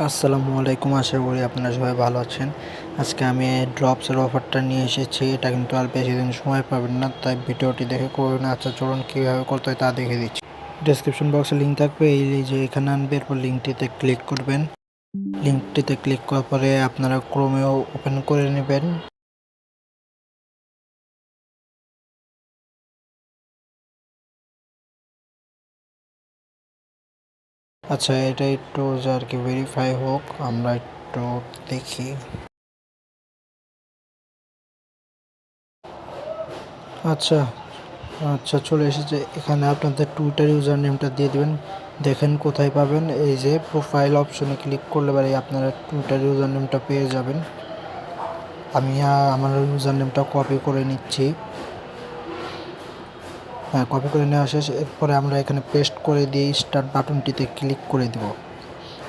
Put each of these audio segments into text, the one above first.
আসসালামু আলাইকুম। আশা করি আপনারা সবাই ভালো আছেন। আজকে আমি ড্রপসের অফারটা নিয়ে এসেছি। এটা কিন্তু আর বেশি দিন সময় পাবেন না, তাই ভিডিওটি দেখে করবেন। আচ্ছা চলুন কীভাবে করতে হয় তা দেখে দিচ্ছি। ডেসক্রিপশন বক্সে লিঙ্ক থাকবে, এই যে এখানে আনবে, এরপর লিঙ্কটিতে ক্লিক করবেন। লিঙ্কটিতে ক্লিক করার পরে আপনারা ক্রোমেও ওপেন করে নেবেন। আচ্ছা এটা একটু আর কি ভেরিফাই হোক, আমরা একটু দেখি। আচ্ছা আচ্ছা চলে এসেছে। এখানে আপনাদের টুইটার ইউজার নেমটা দিয়ে দেবেন। দেখেন কোথায় পাবেন, এই যে প্রোফাইল অপশনে ক্লিক করলে পরে আপনারা টুইটার ইউজার নেমটা পেয়ে যাবেন। আমি আমার ইউজার নেমটা কপি করে নিচ্ছি। হ্যাঁ, কপি করে নেওয়া শেষ। এরপরে আমরা এখানে পেস্ট করে দিয়ে স্টার্ট বাটনটিতে ক্লিক করে দেব।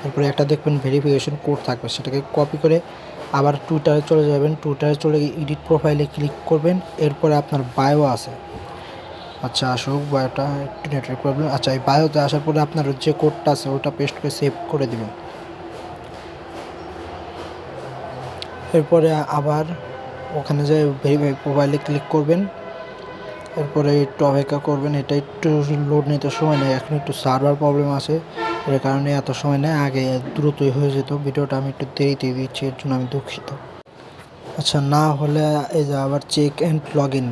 এরপরে একটা দেখবেন ভেরিফিকেশন কোড থাকবে, সেটাকে কপি করে আবার টুইটারে চলে যাবেন। টুইটারে চলে গিয়ে এডিট প্রোফাইলে ক্লিক করবেন। এরপরে আপনার বায়ো আছে, আচ্ছা আসুক, বায়োটা একটু নেটওয়ার্ক প্রবলেম। আচ্ছা এই বায়োতে আসার পরে আপনার যে কোডটা আছে ওটা পেস্ট করে সেভ করে দেবেন। এরপরে আবার ওখানে যে ভেরিফাই প্রোফাইলে ক্লিক করবেন। এরপরে একটু অপেক্ষা করবেন, এটা একটু লোড নিতে সময় নেয়, এখন একটু সার্ভার প্রবলেম আছে, এর কারণে এত সময় নেয়। আগে দ্রুতই হয়ে যেত। ভিডিওটা আমি একটু দেরিতে দিচ্ছি, এর জন্য আমি দুঃখিত। আচ্ছা না হলে এই যে আবার চেক অ্যান্ড লগ ইন,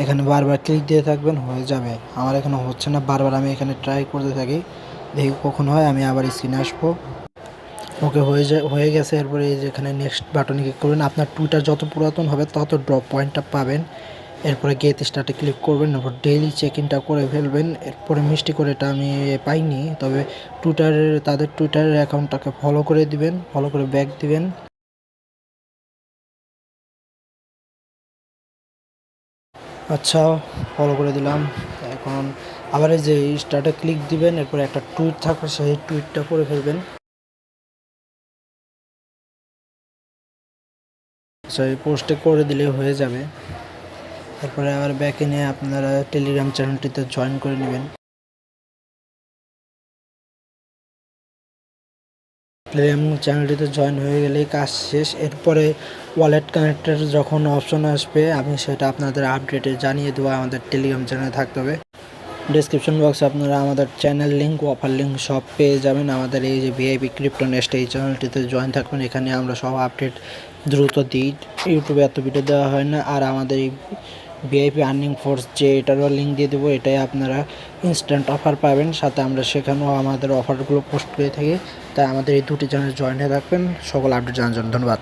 এখানে বারবার ক্লিক দিয়ে থাকবেন, হয়ে যাবে। আমার এখানে হচ্ছে না, বারবার আমি এখানে ট্রাই করতে থাকি, দেখি কখন হয়। আমি আবার স্ক্রিনে আসবো। ওকে হয়ে গেছে। এরপরে এই যে এখানে নেক্সট বাটনে ক্লিক করবেন। আপনার টুইটার যত পুরাতন হবে তত ড্রপ পয়েন্টটা পাবেন। এরপরে গেট স্টার্টে ক্লিক করবেন। এরপর ডেইলি চেক ইনটা করে ফেলবেন। এরপরে মিষ্টি করে এটা আমি পাইনি, তবে তাদের টুইটারের অ্যাকাউন্টটাকে ফলো করে দিবেন, ফলো করে ব্যাক দিবেন। আচ্ছা ফলো করে দিলাম। এখন আবার এই যে স্টার্টে ক্লিক দিবেন। এরপরে একটা টুইট থাকবে, সেই টুইটটা করে ফেলবেন। আচ্ছা এই পোস্টে করে দিলে হয়ে যাবে। তারপরে আবার ব্যাকে নিয়ে আপনারা টেলিগ্রাম চ্যানেলটিতে জয়েন করে নেবেন। টেলিগ্রাম চ্যানেলটিতে জয়েন হয়ে গেলেই কাজ শেষ। এরপরে ওয়ালেট কানেক্টের যখন অপশন আসবে আমি সেটা আপনাদের আপডেটে জানিয়ে দেবো। আমাদের টেলিগ্রাম চ্যানেলে থাকতে হবে। ডেসক্রিপশন বক্সে আপনারা আমাদের চ্যানেল লিঙ্ক, অফার লিঙ্ক সব পেয়ে যাবেন। আমাদের এই যে ভিআইপি ক্রিপ্টো নেস্ট এই চ্যানেলটিতে জয়েন থাকবেন। এখানে আমরা সব আপডেট দ্রুত দিই। ইউটিউবে এত ভিডিও দেওয়া হয় না। আর আমাদের এই ভিআইপি আর্নিং ফোর্স যে এটারও লিঙ্ক দিয়ে দেবো, এটাই আপনারা ইনস্ট্যান্ট অফার পাবেন। সাথে আমরা সেখানেও আমাদের অফারগুলো পোস্ট করে থাকি। তাই আমাদের এই দুটি চ্যানেল জয়েন হয়ে থাকবেন। সকল আপডেট জানার জন্য ধন্যবাদ।